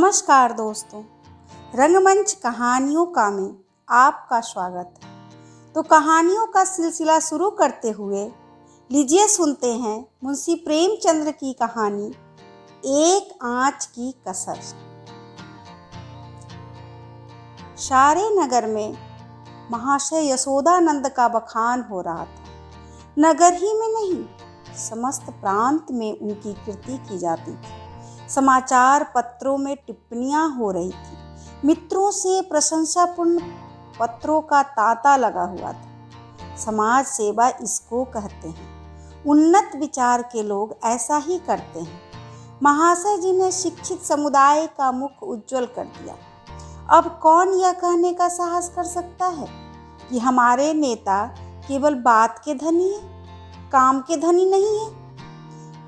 नमस्कार दोस्तों, रंगमंच कहानियों का में आपका स्वागत है। तो कहानियों का सिलसिला शुरू करते हुए लीजिए सुनते हैं मुंशी प्रेमचंद्र की कहानी एक आँच की कसर। सारे नगर में महाशय यशोदानंद का बखान हो रहा था। नगर ही में नहीं, समस्त प्रांत में उनकी कीर्ति की जाती थी। समाचार पत्रों में टिप्पणियां हो रही थी। मित्रों से प्रशंसापूर्ण पत्रों का तांता लगा हुआ था। समाज सेवा इसको कहते हैं। उन्नत विचार के लोग ऐसा ही करते हैं। महाशय जी ने शिक्षित समुदाय का मुख उज्जवल कर दिया। अब कौन यह कहने का साहस कर सकता है कि हमारे नेता केवल बात के धनी है, काम के धनी नहीं है।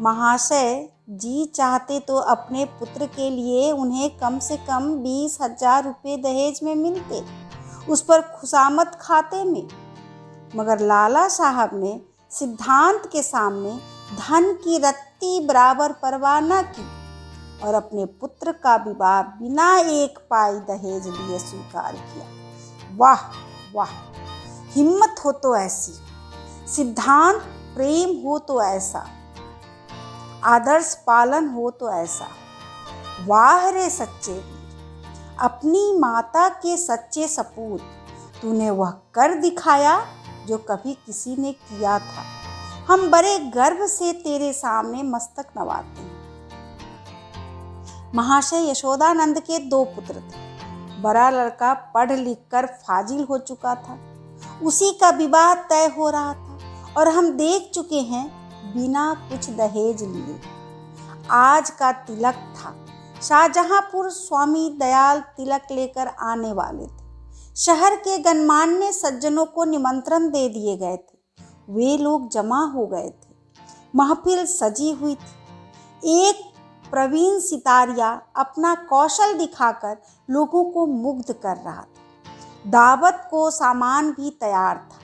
महाशय जी चाहते तो अपने पुत्र के लिए उन्हें कम से कम 20,000 रुपये दहेज में मिलते, उस पर खुशामद खाते में। मगर लाला साहब ने सिद्धांत के सामने धन की रत्ती बराबर परवाह न की और अपने पुत्र का विवाह बिना एक पाई दहेज लिए स्वीकार किया। वाह वाह, हिम्मत हो तो ऐसी, सिद्धांत प्रेम हो तो ऐसा, आदर्श पालन हो तो ऐसा। वाह रे सच्चे वीर, अपनी माता के सच्चे सपूत, तूने वह कर दिखाया जो कभी किसी ने किया था। हम बड़े गर्व से तेरे सामने मस्तक नवाते हैं। महाशय यशोदानंद के 2 पुत्र थे। बड़ा लड़का पढ़ लिख कर फाजिल हो चुका था, उसी का विवाह तय हो रहा था और हम देख चुके हैं बिना कुछ दहेज लिए। आज का तिलक था। शाहजहांपुर स्वामी दयाल तिलक लेकर आने वाले थे। शहर के गणमान्य सज्जनों को निमंत्रण दे दिए गए थे। वे लोग जमा हो गए थे। महफिल सजी हुई थी। एक प्रवीण सितारिया अपना कौशल दिखाकर लोगों को मुग्ध कर रहा था। दावत को सामान भी तैयार था।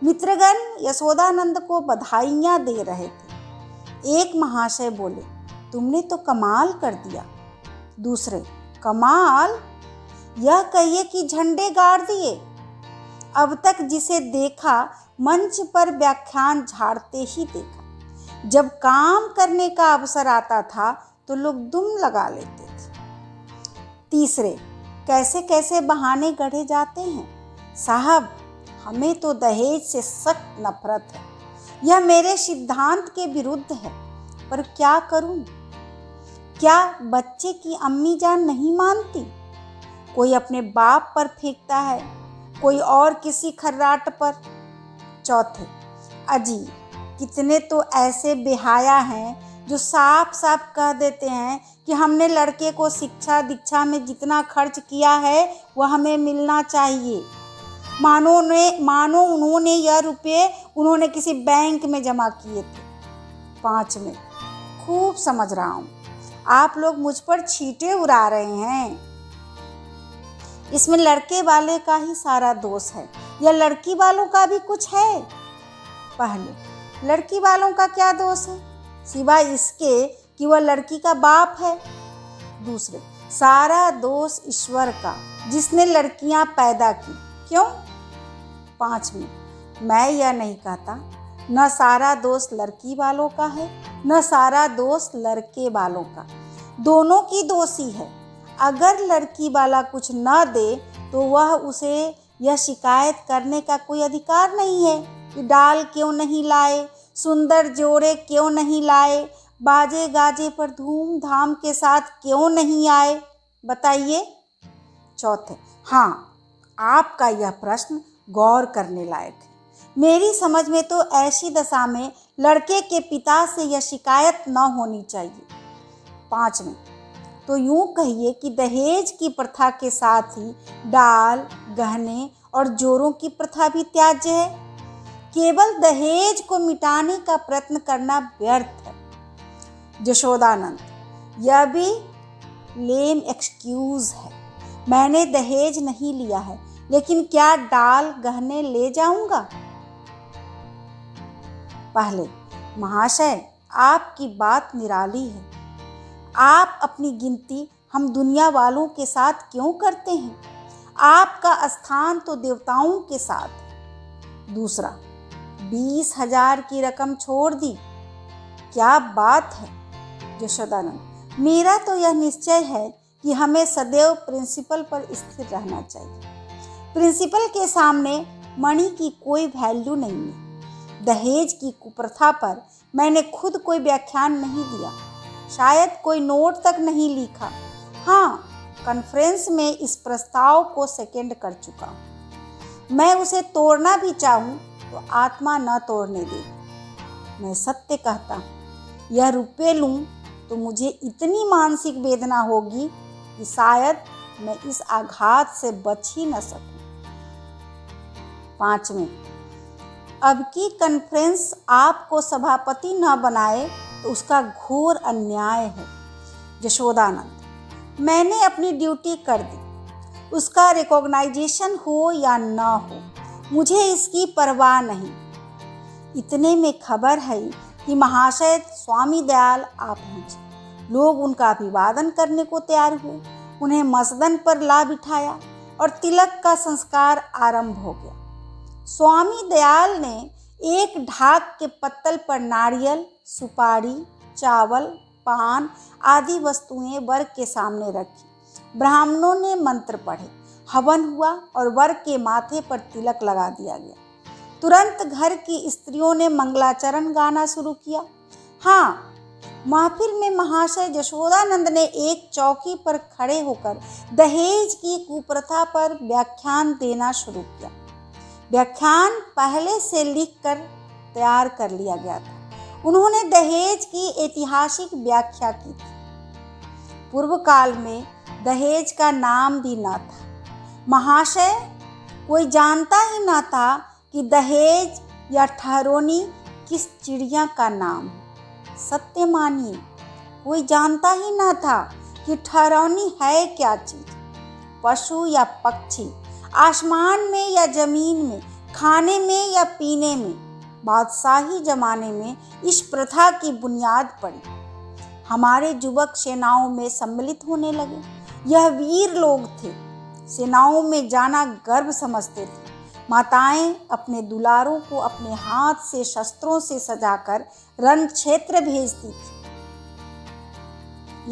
मित्रगण यशोदानंद को बधाइयाँ दे रहे थे। एक महाशय बोले, तुमने तो कमाल कर दिया। दूसरे, कमाल? यह कहिए कि झंडे गाड़ दिए। अब तक जिसे देखा मंच पर व्याख्यान झाड़ते ही देखा। जब काम करने का अवसर आता था तो लोग दुम लगा लेते थे। तीसरे, कैसे कैसे बहाने गढ़े जाते हैं। साहब, हमें तो दहेज से सख्त नफरत है। यह मेरे सिद्धांत के विरुद्ध है, पर क्या करूं? क्या बच्चे की अम्मी जान नहीं मानती? कोई अपने बाप पर फेंकता है, कोई और किसी खर्राट पर। चौथे, अजी कितने तो ऐसे बेहाया हैं जो साफ साफ कह देते हैं कि हमने लड़के को शिक्षा दीक्षा में जितना खर्च किया है वह हमें मिलना चाहिए। मानो उन्होंने यह रुपये उन्होंने किसी बैंक में जमा किए थे। 5 में, खूब समझ रहा हूँ, आप लोग मुझ पर छींटे उड़ा रहे हैं। इसमें लड़के वाले का ही सारा दोष है या लड़की वालों का भी कुछ है? पहले, लड़की वालों का क्या दोष है सिवाय इसके कि वह लड़की का बाप है? दूसरे, सारा दोष ईश्वर का जिसने लड़कियां पैदा की। क्यों? 5 में, मैं यह नहीं कहता न सारा दोष लड़की वालों का है न सारा दोष लड़के वालों का। दोनों की दोषी है। अगर लड़की वाला कुछ न दे तो वह उसे यह शिकायत करने का कोई अधिकार नहीं है कि डाल क्यों नहीं लाए, सुंदर जोड़े क्यों नहीं लाए, बाजे गाजे पर धूमधाम के साथ क्यों नहीं आए। बताइए। चौथे, हाँ, आपका यह प्रश्न गौर करने लायक है। मेरी समझ में तो ऐसी दशा में लड़के के पिता से यह शिकायत न होनी चाहिए। 5 में, तो यूं कहिए कि दहेज की प्रथा के साथ ही डाल, गहने और जोरों की प्रथा भी त्याज्य है। केवल दहेज को मिटाने का प्रयत्न करना व्यर्थ है। यशोदानंद, यह भी लेम एक्सक्यूज है। मैंने दहेज नहीं लिया है, लेकिन क्या डाल गहने ले जाऊंगा? पहले, महाशय आपकी बात निराली है। आप अपनी गिनती हम दुनिया वालों के साथ क्यों करते हैं? आपका स्थान तो देवताओं के साथ है। दूसरा, 20,000 की रकम छोड़ दी, क्या बात है। यशोदानंद, मेरा तो यह निश्चय है कि हमें सदैव प्रिंसिपल पर स्थिर रहना चाहिए। प्रिंसिपल के सामने मणि की कोई वैल्यू नहीं है। दहेज की कुप्रथा पर मैंने खुद कोई व्याख्यान नहीं दिया, शायद कोई नोट तक नहीं लिखा। हाँ, कॉन्फ्रेंस में इस प्रस्ताव को सेकेंड कर चुका हूँ। मैं उसे तोड़ना भी चाहूँ तो आत्मा न तोड़ने देगी। मैं सत्य कहता हूँ, यह रुपये लूँ तो मुझे इतनी मानसिक वेदना होगी कि शायद मैं इस आघात से बच ही न सकूं। 5वें, अब की कॉन्फ्रेंस आपको सभापति न बनाए तो उसका घोर अन्याय है। यशोदानंद, मैंने अपनी ड्यूटी कर दी, उसका रिकॉग्नाइजेशन हो या न हो मुझे इसकी परवाह नहीं। इतने में खबर है कि महाशय स्वामी दयाल आ पहुंचे। लोग उनका अभिवादन करने को तैयार हुए, उन्हें मसदन पर ला बिठाया और तिलक का संस्कार आरंभ हो गया। स्वामी दयाल ने एक ढाक के पत्तल पर नारियल, सुपारी, चावल, पान आदि वस्तुएं वर के सामने रखी। ब्राह्मणों ने मंत्र पढ़े, हवन हुआ और वर के माथे पर तिलक लगा दिया गया। तुरंत घर की स्त्रियों ने मंगलाचरण गाना शुरू किया। हाँ, महफिल में महाशय यशोदानंद ने एक चौकी पर खड़े होकर दहेज की कुप्रथा पर व्याख्यान देना शुरू किया। व्याख्यान पहले से लिखकर तैयार कर लिया गया था। उन्होंने दहेज की ऐतिहासिक व्याख्या की थी। पूर्व काल में दहेज का नाम भी न था। महाशय, कोई जानता ही न था कि दहेज या ठहरोनी किस चिड़िया का नाम है। सत्य मानिए, कोई जानता ही न था कि ठहरौनी है क्या चीज, पशु या पक्षी, आसमान में या जमीन में, खाने में या पीने में। बादशाही जमाने में इस प्रथा की बुनियाद पड़ी। हमारे युवक सेनाओं में सम्मिलित होने लगे। यह वीर लोग थे, सेनाओं में जाना गर्व समझते थे। माताएं अपने दुलारों को अपने हाथ से शस्त्रों से सजाकर रण क्षेत्र भेजती थी।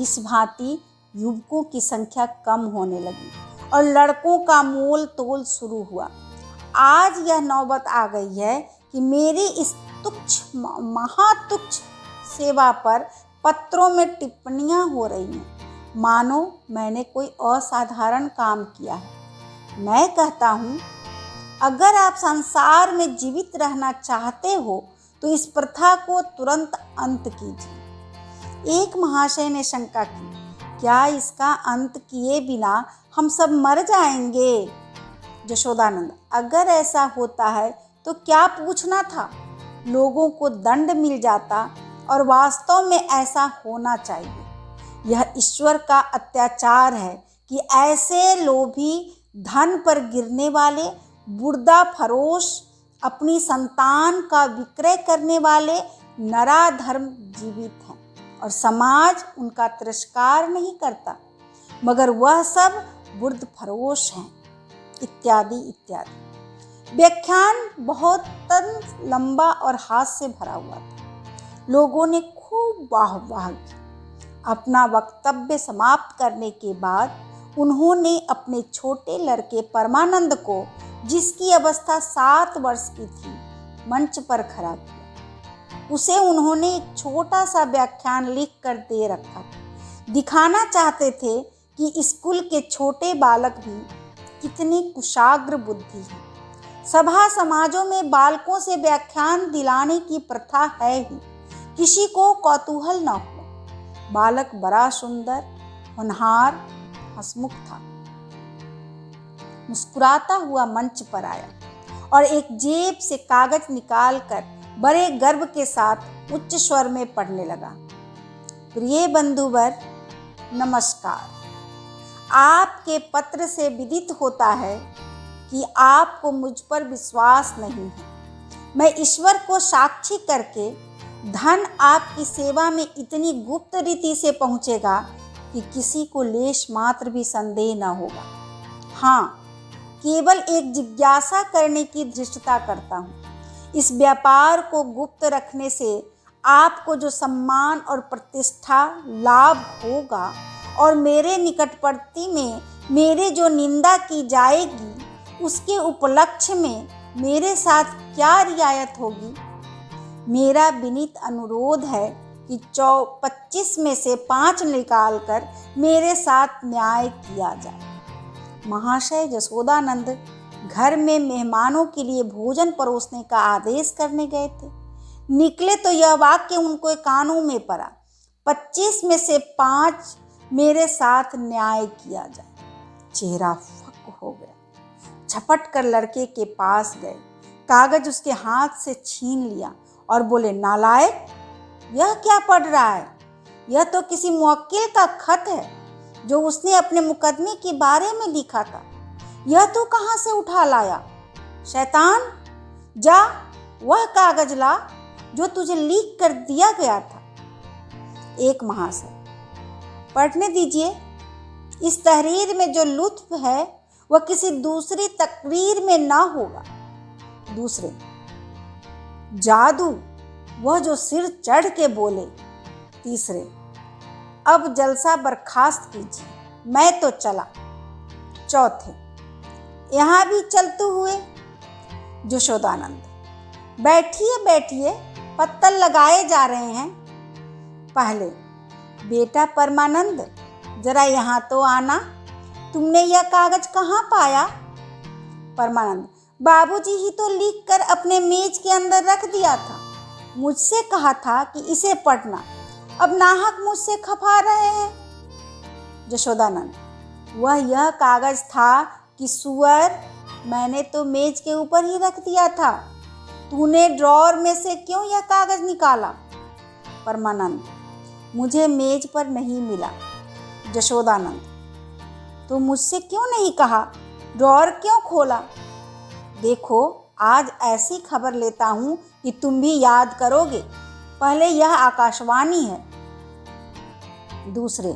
इस भांति युवकों की संख्या कम होने लगी और लड़कों का मोल तोल शुरू हुआ। आज यह नौबत आ गई है कि मेरी इस तुच्छ महातुच्छ सेवा पर पत्रों में टिप्पणियां हो रही हैं, मानो मैंने कोई असाधारण काम किया है। मैं कहता हूँ, अगर आप संसार में जीवित रहना चाहते हो तो इस प्रथा को तुरंत अंत कीजिए। एक महाशय ने शंका की, क्या इसका अंत किए बिना हम सब मर जाएंगे? यशोदानंद, अगर ऐसा होता है तो क्या पूछना था, लोगों को दंड मिल जाता और वास्तव में ऐसा होना चाहिए। यह ईश्वर का अत्याचार है कि ऐसे लोभी, धन पर गिरने वाले, बुर्दा फरोश, अपनी संतान का विक्रय करने वाले नराधर्म जीवित हैं और समाज उनका तिरस्कार नहीं करता, मगर वह सब बुर्द फरोश हैं, इत्यादि इत्यादि। व्याख्यान बहुत लंबा और हास्य भरा हुआ था। लोगों ने खूब वाह की। अपना वक्तव्य समाप्त करने के बाद उन्होंने अपने छोटे लड़के परमानंद को, जिसकी अवस्था 7 वर्ष की थी, मंच पर खड़ा किया। उसे उन्होंने एक छोटा सा व्याख्यान लिख कर दे रखा था। दिखाना चाहते थे कि स्कूल के छोटे बालक भी कितनी कुशाग्र बुद्धि है। सभा समाजों में बालकों से व्याख्यान दिलाने की प्रथा है ही, किसी को कौतूहल न हो। बालक बड़ा सुंदर, होनहार, हंसमुख था। मुस्कुराता हुआ मंच पर आया और एक जेब से कागज निकालकर बड़े गर्व के साथ उच्च स्वर में पढ़ने लगा। प्रिय बंधुवर, नमस्कार। आपके पत्र से विदित होता है कि आपको मुझ पर विश्वास नहीं है। मैं ईश्वर को साक्षी करके धन आपकी सेवा में इतनी गुप्त रीति से पहुंचेगा कि किसी को लेश मात्र भी संदेह न होगा। हाँ, केवल एक जिज्ञासा करने की धृष्टता करता हूँ। इस व्यापार को गुप्त रखने से आपको जो सम्मान और प्रतिष्ठा लाभ होगा और मेरे निकटवर्ती में मेरे जो निंदा की जाएगी उसके उपलक्ष्य में मेरे साथ क्या रियायत होगी। मेरा विनीत अनुरोध है कि 25 में से 5 निकालकर मेरे साथ न्याय किया जाए। महाशय जसोदानंद घर में मेहमानों के लिए भोजन परोसने का आदेश करने गए थे। निकले तो यह वाक्य उनको कानों में पड़ा, 25 में से 5 मेरे साथ न्याय किया जाए। चेहरा फक हो गया। झपट कर लड़के के पास गए, कागज उसके हाथ से छीन लिया और बोले, नालायक, यह क्या पढ़ रहा है? यह तो किसी मुवक्किल का खत है जो उसने अपने मुकदमे के बारे में लिखा था। यह तू कहाँ से उठा लाया? शैतान, जा वह कागज ला जो तुझे लीक कर दिया गया था। एक महाशय, पढ़ने दीजिए। इस तहरीर में जो लुत्फ है वह किसी दूसरी तकरीर में ना होगा। दूसरे, जादू, वह जो सिर चढ़ के बोले। तीसरे, अब जलसा बर्खास्त कीजिए, मैं तो चला। चौथे, यहाँ भी चलते हुए। जशोदानंद, बैठिए बैठिए, पत्तल लगाए जा रहे हैं। पहले, बेटा परमानंद, जरा यहाँ तो आना। तुमने यह कागज कहाँ पाया? परमानंद, बाबूजी ही तो लिख कर अपने मेज के अंदर रख दिया था। मुझसे कहा था कि इसे पढ़ना। अब नाहक मुझसे खपा रहे हैं। जशोदानंद, वह यह कागज था कि सुअर, मैंने तो मेज के ऊपर ही रख दिया था। तूने ड्रॉअर में से क्यों यह कागज निकाला? परमानंद, मुझे मेज पर नहीं मिला। जशोदानंद, तो मुझसे क्यों नहीं कहा? ड्रॉअर क्यों खोला? देखो, आज ऐसी खबर लेता हूँ कि तुम भी याद करोगे। पहले यह आकाशवाणी है। दूसरे,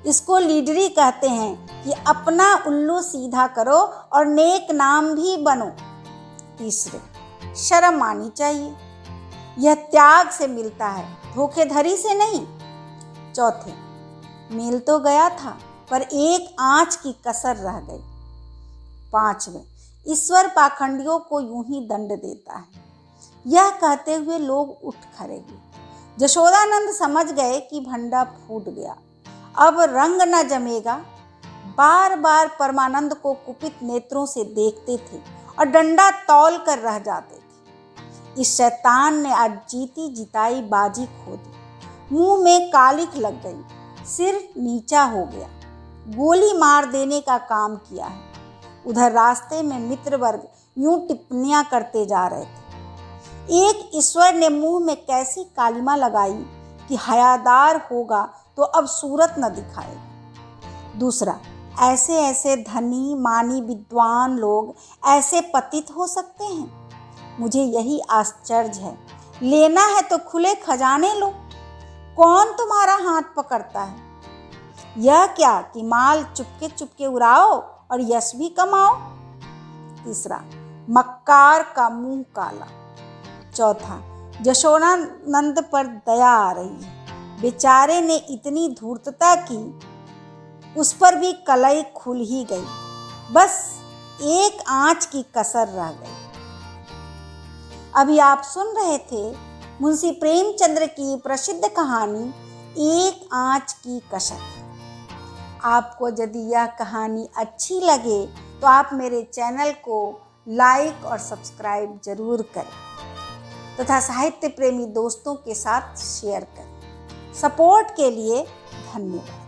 इसको लीडरी कहते हैं कि अपना उल्लू सीधा करो और नेक नाम भी बनो। तीसरे, शर्म आनी चाहिए। यह त्याग से मिलता है, धोखेधड़ी से नहीं। चौथे, मिल तो गया था पर एक आंच की कसर रह गई। पांचवें, ईश्वर पाखंडियों को यूं ही दंड देता है। यह कहते हुए लोग उठ खड़े हुए। जशोदानंद समझ गए कि भंडा फूट गया, अब रंग न जमेगा। बार बार परमानंद को कुपित नेत्रों से देखते थे और डंडा तौल कर रह जाते थे। इस शैतान ने आज जीती जिताई बाजी खो दी। मुंह में कालिख लग गई, सिर नीचा हो गया। गोली मार देने का काम किया है। उधर रास्ते में मित्र वर्ग यूं टिप्पणियां करते जा रहे थे। एक ईश्वर ने मुंह में कैसी कालिमा लगाई कि हयादार होगा तो अब सूरत न दिखाएगा। दूसरा, ऐसे ऐसे धनी मानी विद्वान लोग ऐसे पतित हो सकते हैं? मुझे यही आश्चर्य है। लेना है तो खुले खजाने लो, कौन तुम्हारा हाथ पकड़ता है? यह क्या कि माल चुपके चुपके उड़ाओ और यश भी कमाओ। तीसरा, मक्कार का मुंह काला। चौथा, जशोदानंद पर दया आ रही है। बेचारे ने इतनी धूर्तता की, उस पर भी कलई खुल ही गई। बस एक आंच की कसर रह गई। अभी आप सुन रहे थे मुंशी प्रेमचंद्र की प्रसिद्ध कहानी एक आंच की कसर। आपको यदि यह कहानी अच्छी लगे तो आप मेरे चैनल को लाइक और सब्सक्राइब जरूर करें तथा साहित्य प्रेमी दोस्तों के साथ शेयर करें। सपोर्ट के लिए धन्यवाद।